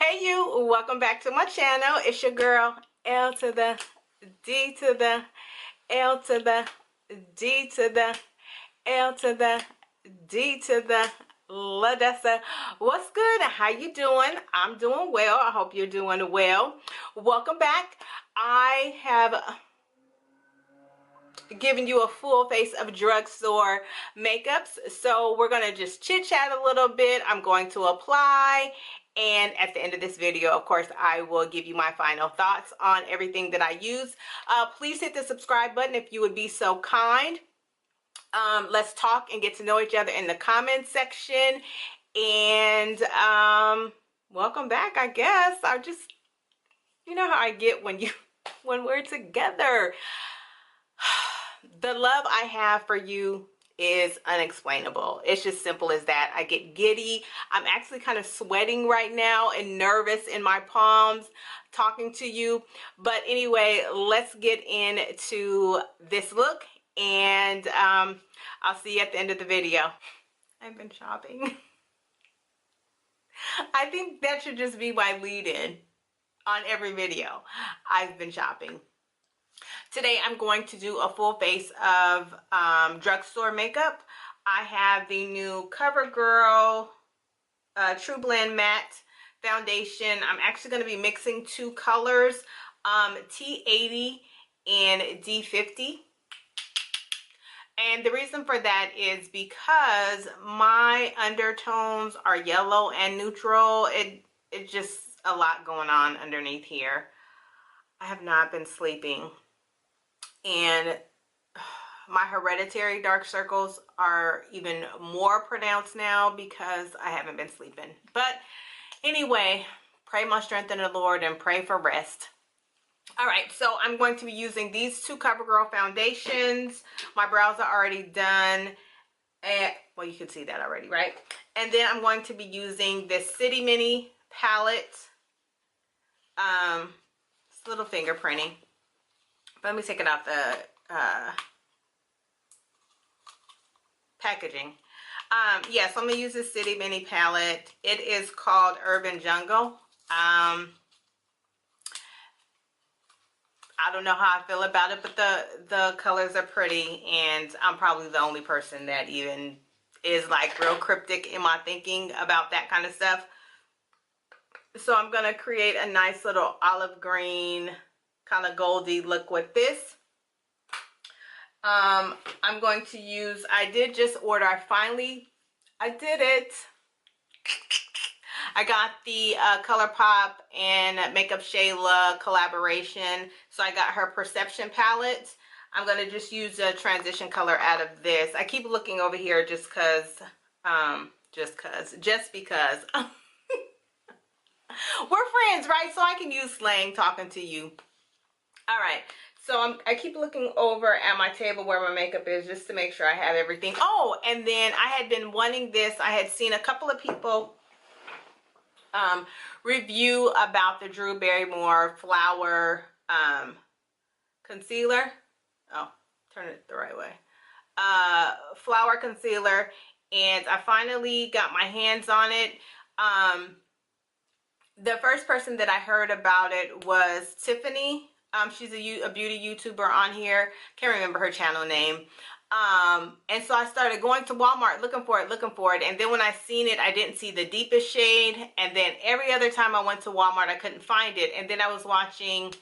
Hey you, welcome back to my channel. It's your girl, L to the D to the L to the D to the L to the D to the Ladessa. What's good? How you doing? I'm doing well. I hope you're doing well. Welcome back. I have giving you a full face of drugstore makeups, so we're gonna just chit chat a little bit. I'm going to apply, and at the end of this video, of course, I will give you my final thoughts on everything that I use. Please hit the subscribe button if you would be so kind. Let's talk and get to know each other in the comment section, and welcome back. I guess I just, you know how I get when we're together. The love I have for you is unexplainable. It's just simple as that. I get giddy. I'm actually kind of sweating right now and nervous in my palms talking to you. But anyway, let's get into this look, and I'll see you at the end of the video. I've been shopping. I think that should just be my lead-in on every video. I've been shopping. Today I'm going to do a full face of drugstore makeup. I have the new Covergirl Trublend Matte Foundation. I'm actually going to be mixing two colors, T80 and D50. And the reason for that is because my undertones are yellow and neutral. It's just a lot going on underneath here. I have not been sleeping. And my hereditary dark circles are even more pronounced now because I haven't been sleeping. But anyway, pray my strength in the Lord and pray for rest. All right, so I'm going to be using these two CoverGirl foundations. My brows are already done. Well, you can see that already, right? And then I'm going to be using this City Mini palette. It's a little fingerprinting. Let me take it out the packaging. Yes, I'm gonna use this City Mini palette. It is called Urban Jungle. I don't know how I feel about it, but the colors are pretty, and I'm probably the only person that even is like real cryptic in my thinking about that kind of stuff. So I'm gonna create a nice little olive green kind of goldy look with this. I'm going to use, I did just order, I did it. I got the ColourPop and Makeup Shayla collaboration. So I got her Perception palette. I'm going to just use a transition color out of this. I keep looking over here just because. We're friends, right? So I can use slang talking to you. All right, so I keep looking over at my table where my makeup is just to make sure I have everything. Oh, and then I had been wanting this. I had seen a couple of people review about the Drew Barrymore Flower concealer. Oh, turn it the right way. Flower concealer, and I finally got my hands on it. The first person that I heard about it was Tiffany. She's a beauty YouTuber on here. Can't remember her channel name. And so I started going to Walmart looking for it. And then when I seen it, I didn't see the deepest shade. And then every other time I went to Walmart, I couldn't find it. And then I was watching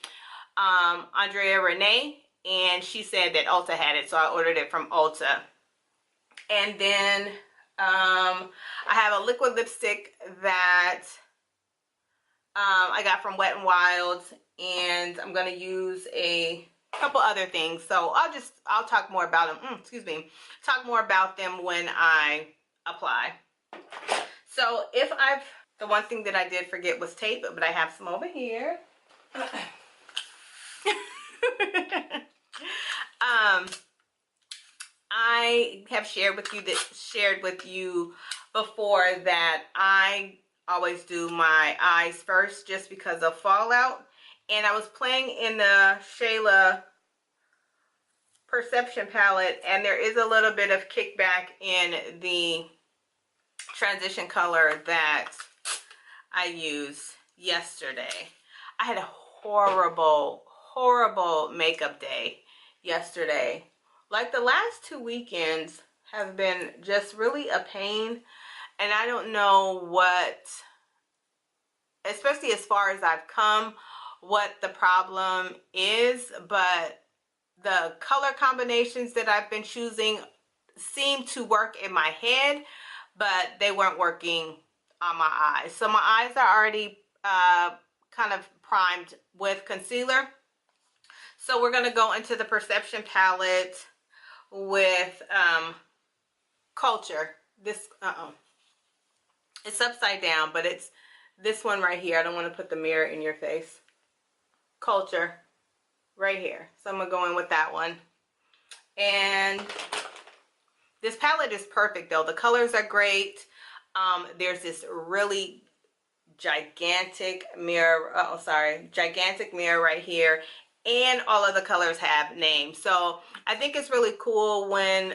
Andrea Renee, and she said that Ulta had it. So I ordered it from Ulta. And then I have a liquid lipstick that I got from Wet n Wild, and I'm going to use a couple other things. So I'll talk more about them. Talk more about them when I apply. So the one thing that I did forget was tape, but I have some over here. I have shared with you before that I always do my eyes first just because of fallout. And I was playing in the Shayla Perception palette, and there is a little bit of kickback in the transition color that I use. yesterday. I had a horrible makeup day yesterday. Like the last 2 weekends have been just really a pain, and I don't know what, especially as far as I've come, what the problem is, but the color combinations that I've been choosing seem to work in my head, but they weren't working on my eyes. So my eyes are already kind of primed with concealer. So we're going to go into the Perception palette with Culture. This, it's upside down, but it's this one right here. I don't want to put the mirror in your face. Culture, right here. So I'm going to go in with that one. And this palette is perfect though. The colors are great. There's this really gigantic mirror, gigantic mirror right here, and all of the colors have names. So I think it's really cool when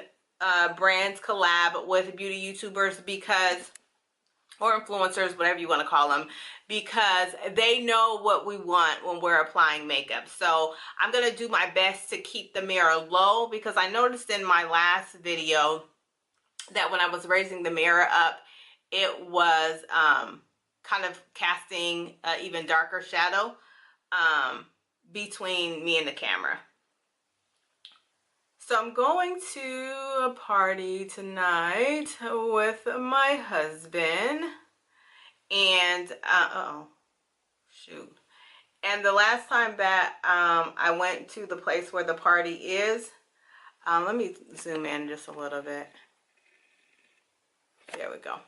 brands collab with beauty YouTubers, because, or influencers, whatever you want to call them, because they know what we want when we're applying makeup. So I'm going to do my best to keep the mirror low, because I noticed in my last video that when I was raising the mirror up, it was kind of casting an even darker shadow between me and the camera. So I'm going to a party tonight with my husband, and and the last time that I went to the place where the party is, let me zoom in just a little bit. There we go.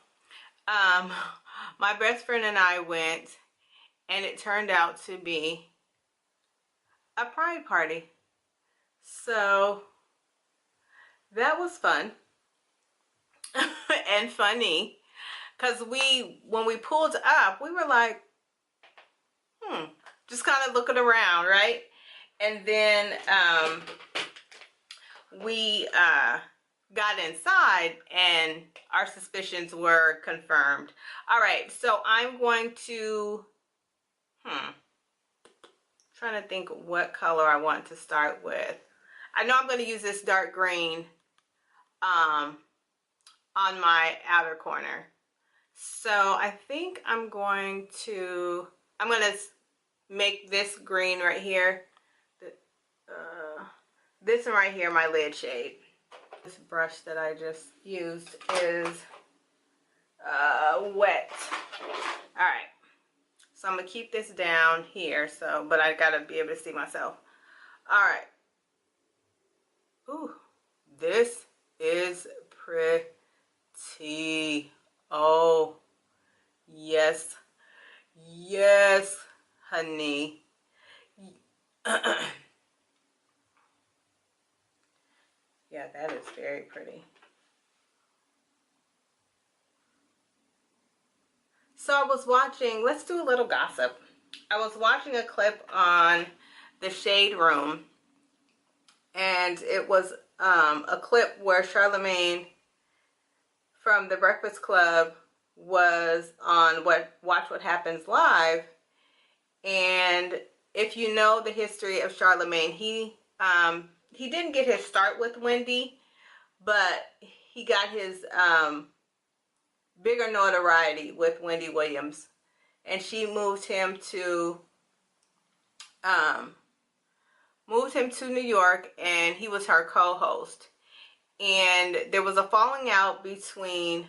My best friend and I went, and it turned out to be a pride party. So that was fun and funny, because when we pulled up, we were like, just kind of looking around, right? And then we got inside, and our suspicions were confirmed. All right, so I'm going to, trying to think what color I want to start with. I know I'm going to use this dark green on my outer corner. So I think I'm going to make this green right here. This one right here, my lid shade. This brush that I just used is wet. All right, so I'm gonna keep this down here, but I gotta be able to see myself. All right. Ooh, this is pretty. Oh, yes, yes, honey. Yeah, that is very pretty. So I was watching, let's do a little gossip. I was watching a clip on the Shade Room, and it was a clip where Charlemagne from The Breakfast Club was on Watch What Happens Live. And if you know the history of Charlemagne, he didn't get his start with Wendy, but he got his bigger notoriety with Wendy Williams, and she moved him to New York, and he was her co-host. And there was a falling out between,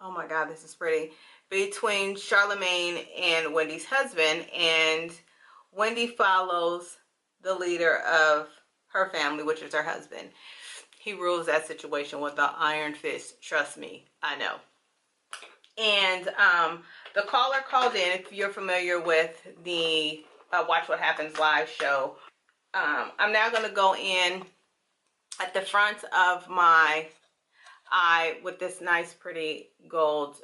oh my God, this is pretty, between Charlemagne and Wendy's husband, and Wendy follows the leader of her family, which is her husband. He rules that situation with an iron fist, trust me, I know. And the caller called in, if you're familiar with the Watch What Happens Live show. I'm now going to go in at the front of my eye with this nice pretty gold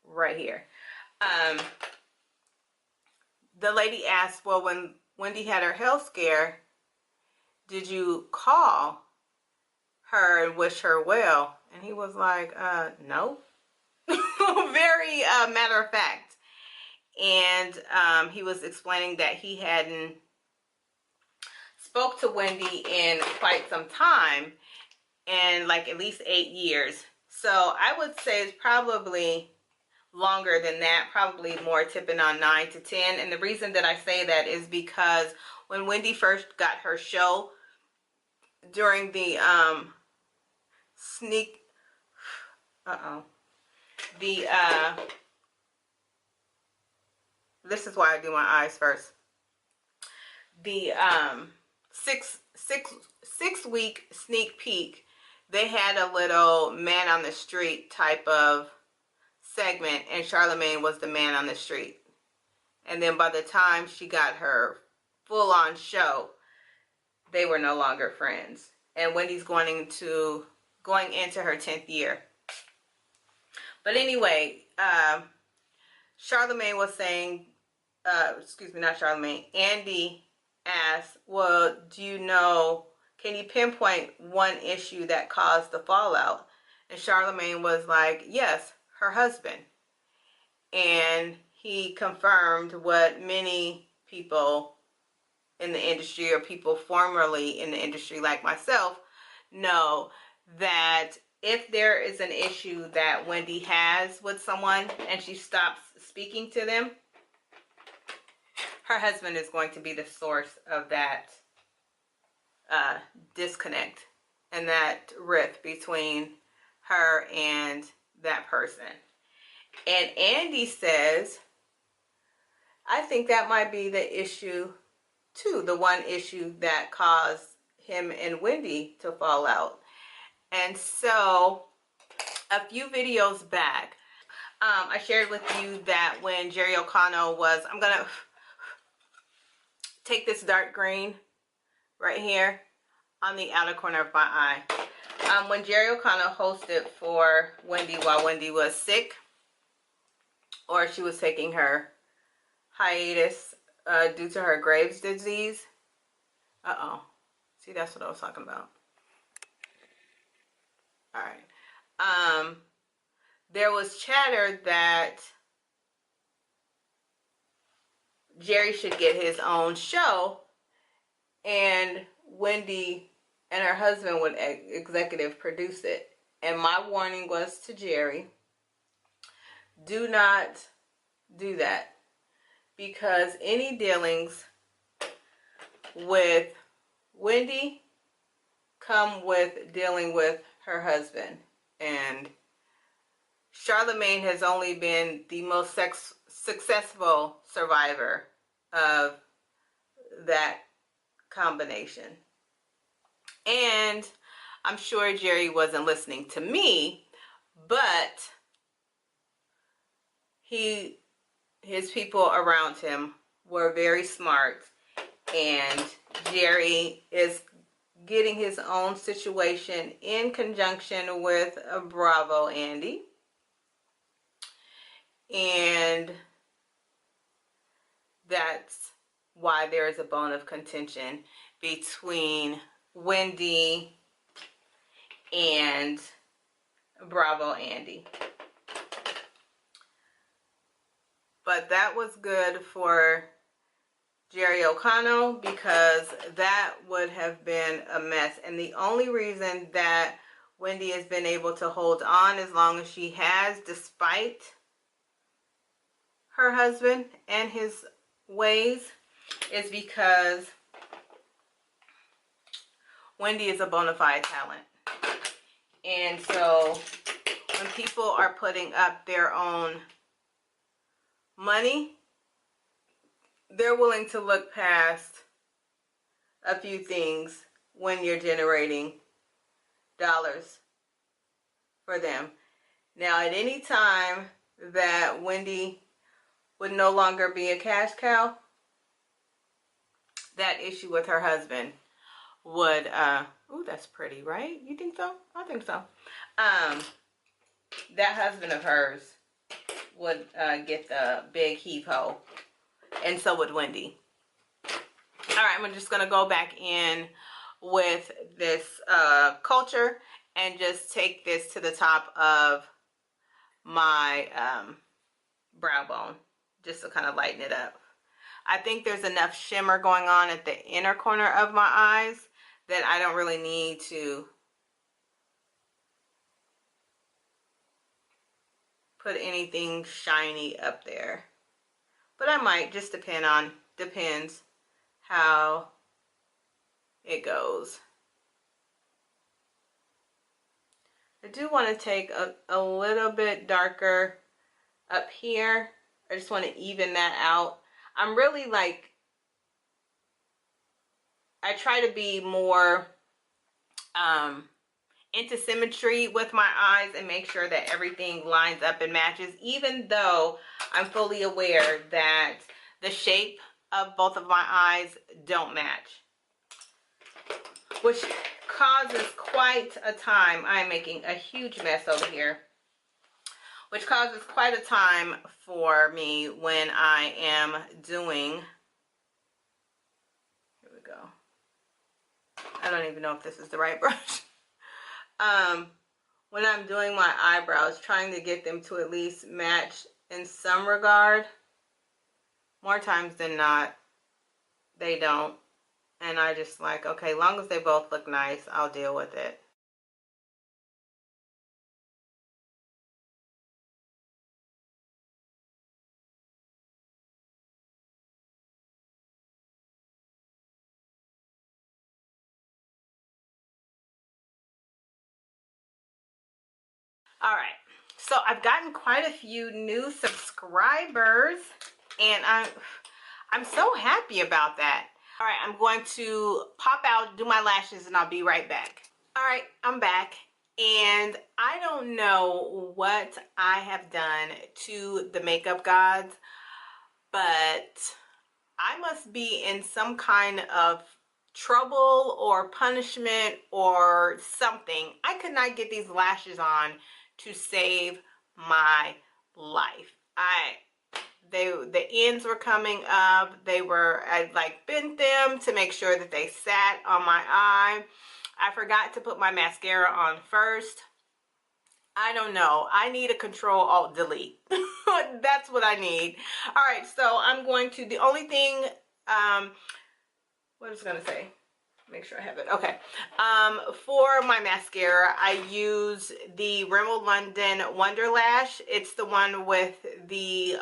right here. The lady asked, well, when Wendy had her health scare, did you call her and wish her well? And he was like, no. Very matter of fact. and he was explaining that he hadn't spoke to Wendy in quite some time, in like at least 8 years. So I would say it's probably longer than that, probably more tipping on 9 to 10. And the reason that I say that is because when Wendy first got her show during the sneak, this is why I do my eyes first. The six week sneak peek, they had a little man on the street type of segment, and Charlemagne was the man on the street. And then by the time she got her full-on show, they were no longer friends. And Wendy's going into her 10th year. But anyway, Charlemagne was saying, excuse me, not Charlemagne, Andy asked, well, can you pinpoint one issue that caused the fallout? And Charlemagne was like, yes, her husband. And he confirmed what many people in the industry, or people formerly in the industry like myself, know, that if there is an issue that Wendy has with someone and she stops speaking to them, her husband is going to be the source of that disconnect and that rift between her and that person. And Andy says, I think that might be the issue too, the one issue that caused him and Wendy to fall out. And so a few videos back, I shared with you that when Jerry O'Connell was, I'm gonna take this dark green right here on the outer corner of my eye. When Jerry O'Connell hosted for Wendy while Wendy was sick, or she was taking her hiatus due to her Graves' disease. See, that's what I was talking about. All right. There was chatter that Jerry should get his own show, and Wendy and her husband would executive produce it. And my warning was to Jerry, do not do that, because any dealings with Wendy come with dealing with her husband. And Charlemagne has only been the most successful survivor of that combination. And I'm sure Jerry wasn't listening to me, but his people around him were very smart, and Jerry is getting his own situation in conjunction with Bravo Andy. And that's why there is a bone of contention between Wendy and Bravo Andy. But that was good for Jerry O'Connell, because that would have been a mess. And the only reason that Wendy has been able to hold on as long as she has, despite her husband and his ways, is because Wendy is a bona fide talent. And so when people are putting up their own money, they're willing to look past a few things when you're generating dollars for them. Now, at any time that Wendy would no longer be a cash cow, that issue with her husband would, ooh, that's pretty, right? You think so? I think so. That husband of hers would get the big heave-ho, and so would Wendy. All right, I'm just going to go back in with this culture and just take this to the top of my brow bone, just to kind of lighten it up. I think there's enough shimmer going on at the inner corner of my eyes that I don't really need to put anything shiny up there. But I might, just depends how it goes. I do want to take a little bit darker up here. I just want to even that out. I'm really like, I try to be more into symmetry with my eyes and make sure that everything lines up and matches, even though I'm fully aware that the shape of both of my eyes don't match, which causes quite a time. I'm making a huge mess over here, which causes quite a time for me when I am doing, here we go, I don't even know if this is the right brush. When I'm doing my eyebrows, trying to get them to at least match in some regard, more times than not, they don't. And I just like, okay, long as they both look nice, I'll deal with it. All right, so I've gotten quite a few new subscribers, and I'm so happy about that. All right, I'm going to pop out, do my lashes, and I'll be right back. All right, I'm back, and I don't know what I have done to the makeup gods, but I must be in some kind of trouble or punishment or something. I could not get these lashes on to save my life. The ends were coming up. I like bent them to make sure that they sat on my eye. I forgot to put my mascara on first. I don't know. I need a Control Alt Delete. That's what I need. All right, so I'm going to, the only thing, what was I going to say? Make sure I have it. Okay. For my mascara, I use the Rimmel London Wonder Lash. It's the one with the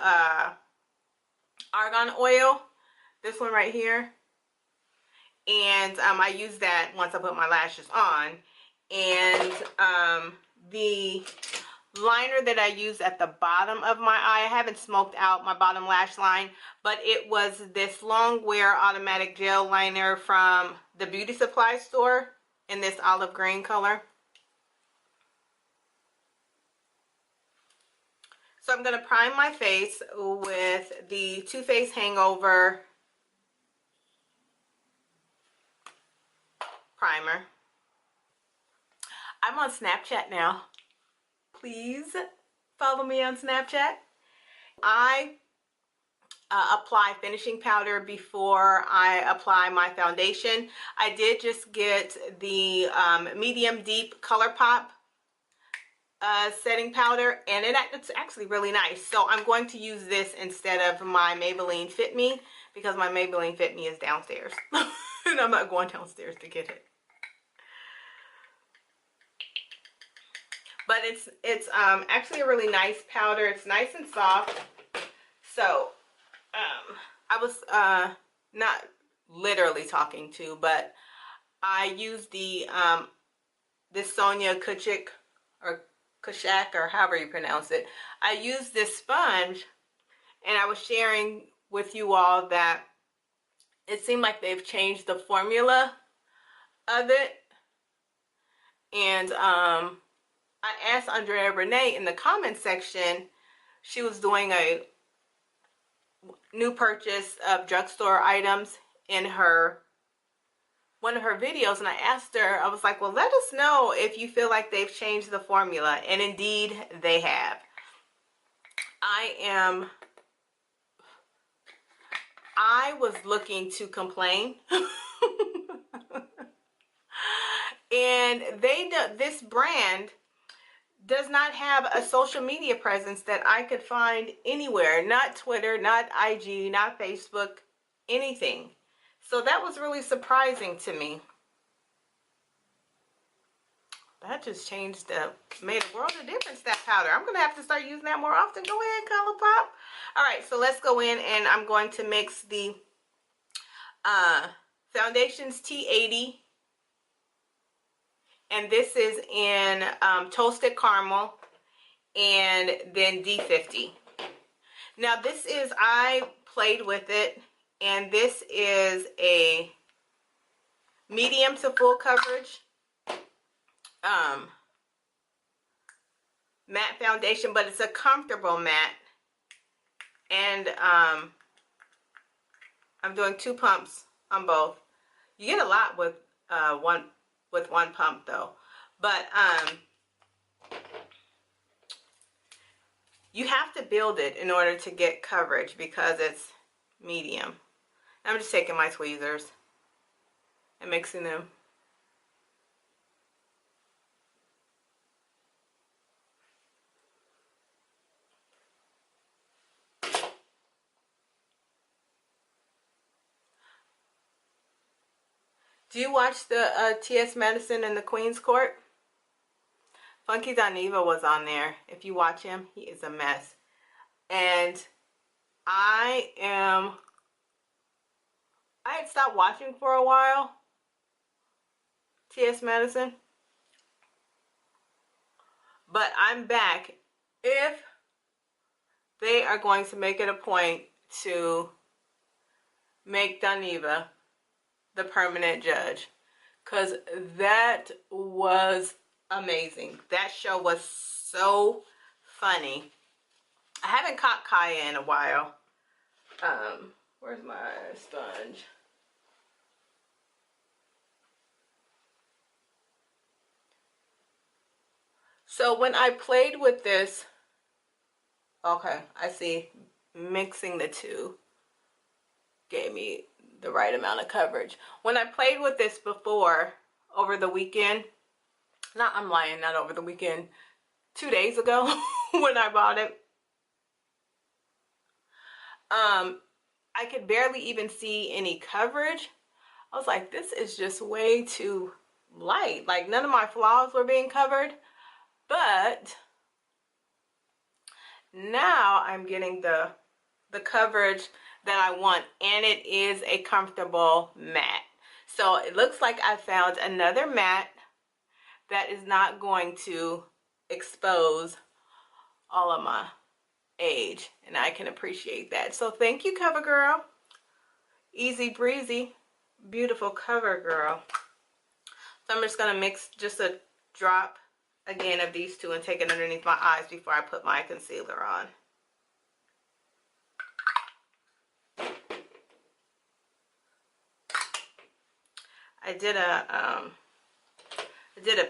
argan oil. This one right here. And I use that once I put my lashes on. And the liner that I use at the bottom of my eye, I haven't smoked out my bottom lash line, but it was this long wear automatic gel liner from the beauty supply store in this olive green color. So I'm going to prime my face with the Too Faced Hangover primer. I'm on Snapchat now. Please follow me on Snapchat. I apply finishing powder before I apply my foundation. I did just get the medium deep ColourPop setting powder, and it's actually really nice. So I'm going to use this instead of my Maybelline Fit Me, because my Maybelline Fit Me is downstairs. And I'm not going downstairs to get it. But it's actually a really nice powder. It's nice and soft. So I was not literally talking to, but I used the this Sonia Kachik or Kashak, or however you pronounce it. I used this sponge, and I was sharing with you all that it seemed like they've changed the formula of it. And I asked Andrea Renee in the comment section. She was doing a new purchase of drugstore items in one of her videos, and I asked her, I was like, well, let us know if you feel like they've changed the formula. And indeed they have. I was looking to complain. And this brand does not have a social media presence that I could find anywhere. Not Twitter, not IG, not Facebook, anything. So that was really surprising to me. That just changed made a world of difference, that powder. I'm gonna have to start using that more often. Go ahead, ColourPop. All right, so let's go in and I'm going to mix the Foundation's T80. And this is in Toasted Caramel and then D50. Now this is, I played with it, and this is a medium to full coverage matte foundation, but it's a comfortable matte. And I'm doing 2 pumps on both. You get a lot with one pump though, but you have to build it in order to get coverage because it's medium. I'm just taking my tweezers and mixing them. Do you watch the T.S. Madison and the Queen's Court? Funky Dineva was on there. If you watch him, he is a mess. And I had stopped watching for a while, T.S. Madison. But I'm back if they are going to make it a point to make Dineva the permanent judge, because that was amazing. That show was so funny. I haven't caught Kaya in a while. Where's my sponge? So when I played with this, okay, I see mixing the two gave me the right amount of coverage. When I played with this before, over the weekend, I'm lying, not over the weekend, 2 days ago when I bought it, I could barely even see any coverage. I was like, this is just way too light. Like, none of my flaws were being covered. But now I'm getting the coverage that I want, and it is a comfortable matte. So it looks like I found another matte that is not going to expose all of my age, and I can appreciate that. So thank you, CoverGirl. Easy breezy, beautiful CoverGirl. So I'm just gonna mix just a drop again of these two and take it underneath my eyes before I put my concealer on. I did a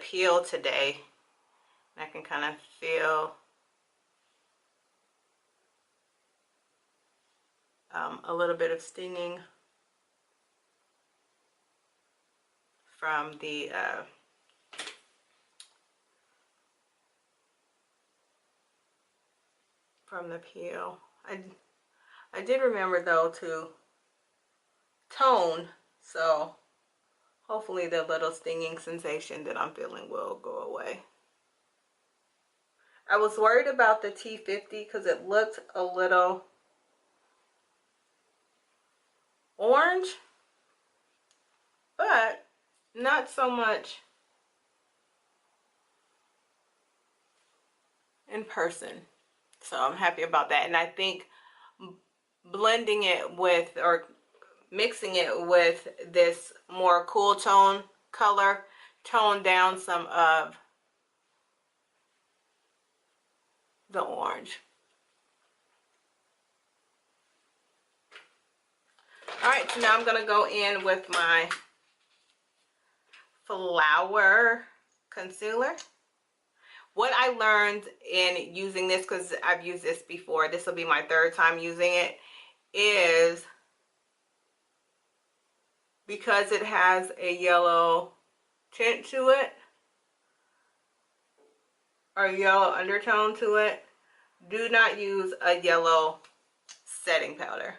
peel today, and I can kind of feel a little bit of stinging from the peel. I did remember though to tone, so hopefully the little stinging sensation that I'm feeling will go away. I was worried about the T50 because it looked a little orange, but not so much in person. So I'm happy about that. And I think blending it with, or mixing it with this more cool tone color, tone down some of the orange. All right, so now I'm gonna go in with my Flower concealer. What I learned in using this, because I've used this before, this will be my 3rd time using it, is because it has a yellow tint to it, or yellow undertone to it, do not use a yellow setting powder.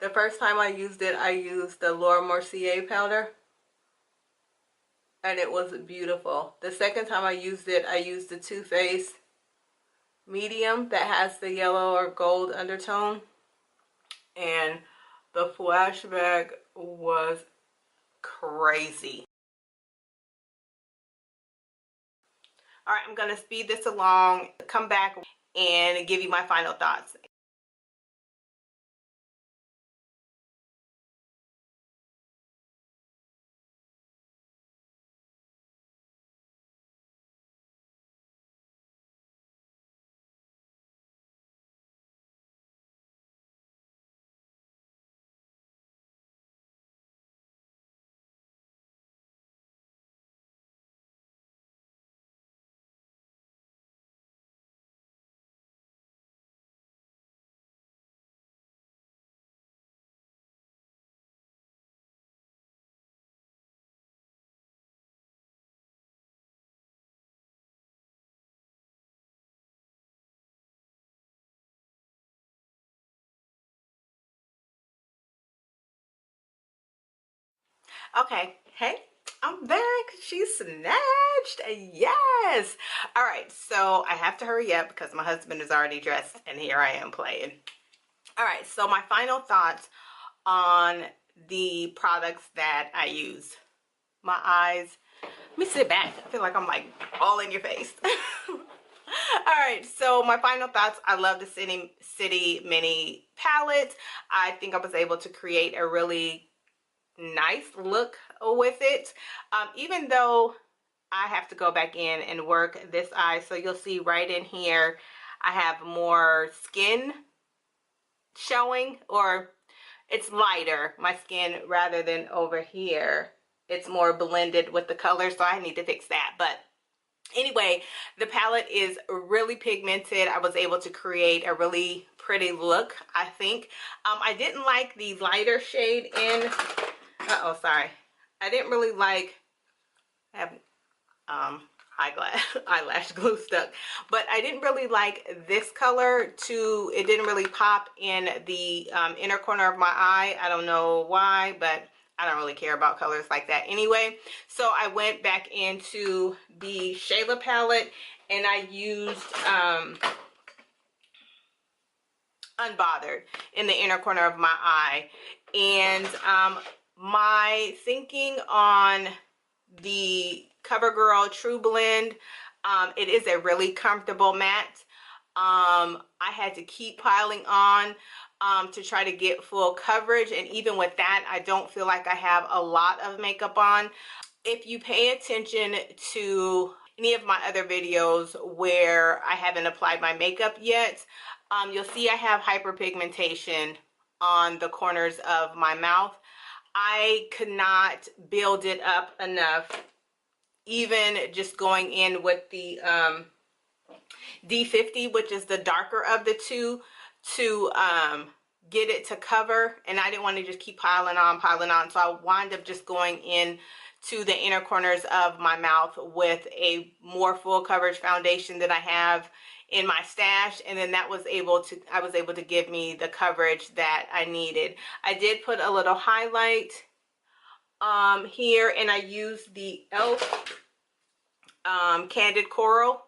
The first time I used it, I used the Laura Mercier powder, and it was beautiful. The second time I used it, I used the Too Faced medium that has the yellow or gold undertone, and the flashback was crazy. All right, I'm gonna speed this along, come back and give you my final thoughts. Okay, hey, I'm back. She's snatched. Yes. All right, so I have to hurry up because my husband is already dressed and here I am playing. All right, so my final thoughts on the products that I use. My eyes. Let me sit back. I feel like I'm like all in your face. All right, so my final thoughts. I love the City Mini palette. I think I was able to create a really nice look with it, even though I have to go back in and work this eye. So you'll see right in here I have more skin showing, or it's lighter, my skin, rather than over here it's more blended with the color, so I need to fix that. But anyway, the palette is really pigmented. I was able to create a really pretty look, I think. I didn't like the lighter shade in sorry. I didn't really like have eyelash glue stuck, but I didn't really like this color too. It didn't really pop in the inner corner of my eye. I don't know why, but I don't really care about colors like that anyway. So I went back into the Shayla palette and I used Unbothered in the inner corner of my eye. And my thinking on the Covergirl Trublend, it is a really comfortable matte. I had to keep piling on to try to get full coverage, and even with that, I don't feel like I have a lot of makeup on. If you pay attention to any of my other videos where I haven't applied my makeup yet, you'll see I have hyperpigmentation on the corners of my mouth. I could not build it up enough, even just going in with the D50, which is the darker of the two, to get it to cover. And I didn't want to just keep piling on. So I wind up just going in to the inner corners of my mouth with a more full coverage foundation that I have in my stash, and then I was able to give me the coverage that I needed. I did put a little highlight here, and I used the e.l.f. Candid Coral.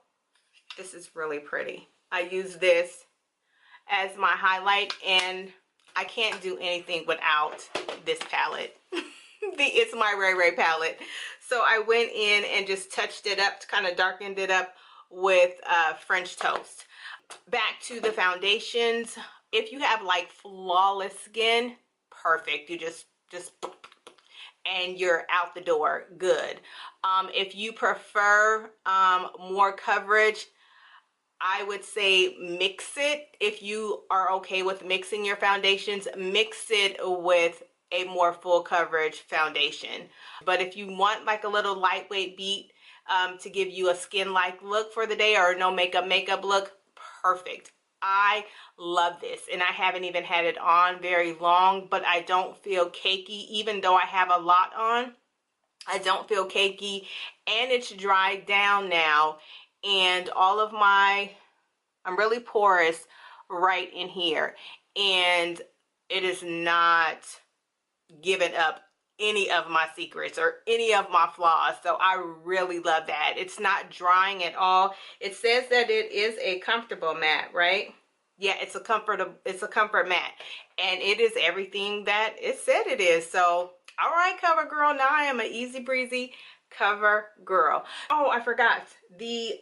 This is really pretty. I use this as my highlight, and I can't do anything without this palette. It's my Ray Ray palette. So I went in and just touched it up, kind of darkened it up with French Toast. Back to the foundations. If you have like flawless skin, perfect. You just and you're out the door good. If you prefer more coverage, I would say mix it. If you are okay with mixing your foundations, mix it with a more full coverage foundation. But if you want like a little lightweight beat to give you a skin-like look for the day, or no makeup look, perfect. I love this, and I haven't even had it on very long, but I don't feel cakey even though I have a lot on. I don't feel cakey, and it's dried down now, and all of my, I'm really porous right in here, and it is not giving up any of my secrets or any of my flaws. So I really love that. It's not drying at all. It says that it is a comfortable matte, right? Yeah, it's a comfort matte, and it is everything that it said it is. So all right, CoverGirl, now I am an easy breezy CoverGirl. Oh, I forgot the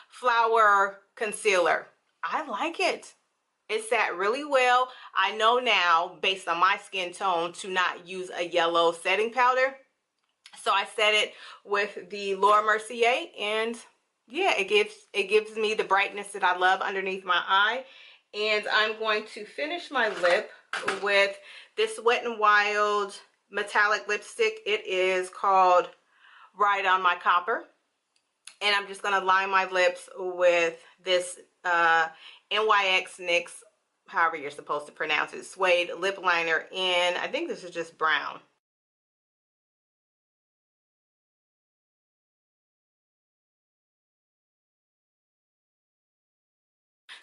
flower concealer. I like it. It sat really well. I know now, based on my skin tone, to not use a yellow setting powder. So I set it with the Laura Mercier, and yeah, it gives me the brightness that I love underneath my eye. And I'm going to finish my lip with this Wet n Wild metallic lipstick. It is called Ride on My Copper. And I'm just going to line my lips with this NYX NYX, however you're supposed to pronounce it, suede lip liner in, I think this is just brown.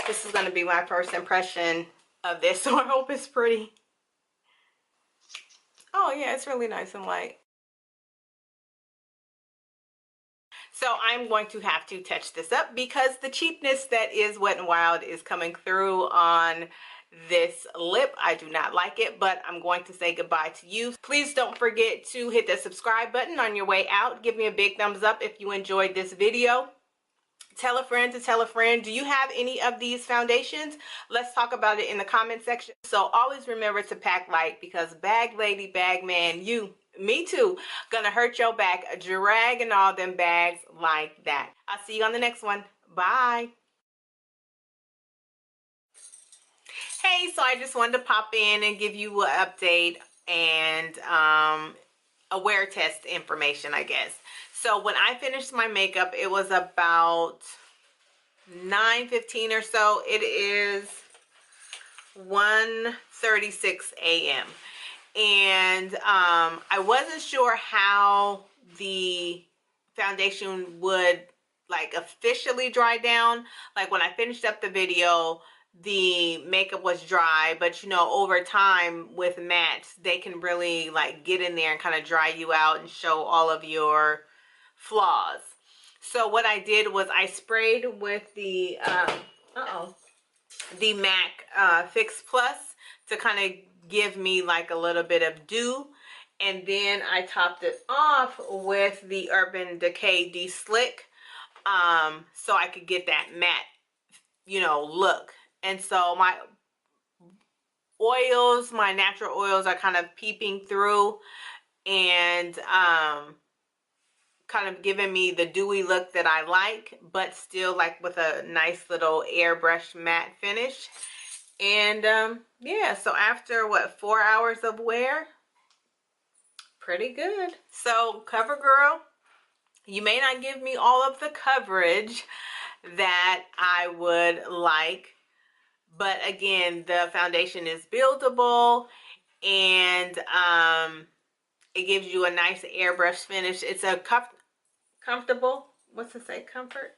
This is going to be my first impression of this, so I hope it's pretty. Oh yeah, it's really nice and light. So I'm going to have to touch this up because the cheapness that is Wet n Wild is coming through on this lip. I do not like it, but I'm going to say goodbye to you. Please don't forget to hit the subscribe button on your way out. Give me a big thumbs up if you enjoyed this video. Tell a friend to tell a friend. Do you have any of these foundations? Let's talk about it in the comment section. So always remember to pack light, because bag lady, bag man, me too, gonna hurt your back dragging all them bags like that. I'll see you on the next one. Bye. Hey, so I just wanted to pop in and give you an update and a wear test information, I guess. So when I finished my makeup, it was about 9:15 or so. It is 1:36 a.m. and I wasn't sure how the foundation would like officially dry down. Like when I finished up the video, the makeup was dry, but you know, over time with mattes, they can really like get in there and kind of dry you out and show all of your flaws. So what I did was I sprayed with the the MAC Fix Plus to kind of give me like a little bit of dew, and then I topped it off with the Urban Decay De-Slick so I could get that matte, you know, look. And so my oils, my natural oils, are kind of peeping through and kind of giving me the dewy look that I like, but still like with a nice little airbrush matte finish. And yeah, so after what, 4 hours of wear, pretty good. So CoverGirl, you may not give me all of the coverage that I would like, but again, the foundation is buildable, and it gives you a nice airbrush finish. It's a comfortable, what's it say, comfort?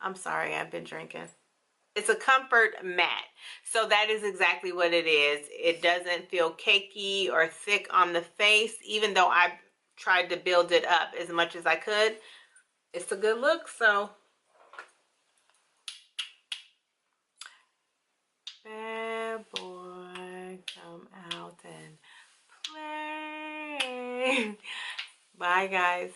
I'm sorry, I've been drinking. It's a comfort matte. So that is exactly what it is. It doesn't feel cakey or thick on the face, even though I tried to build it up as much as I could. It's a good look, so. Bad boy, come out and play. Bye, guys.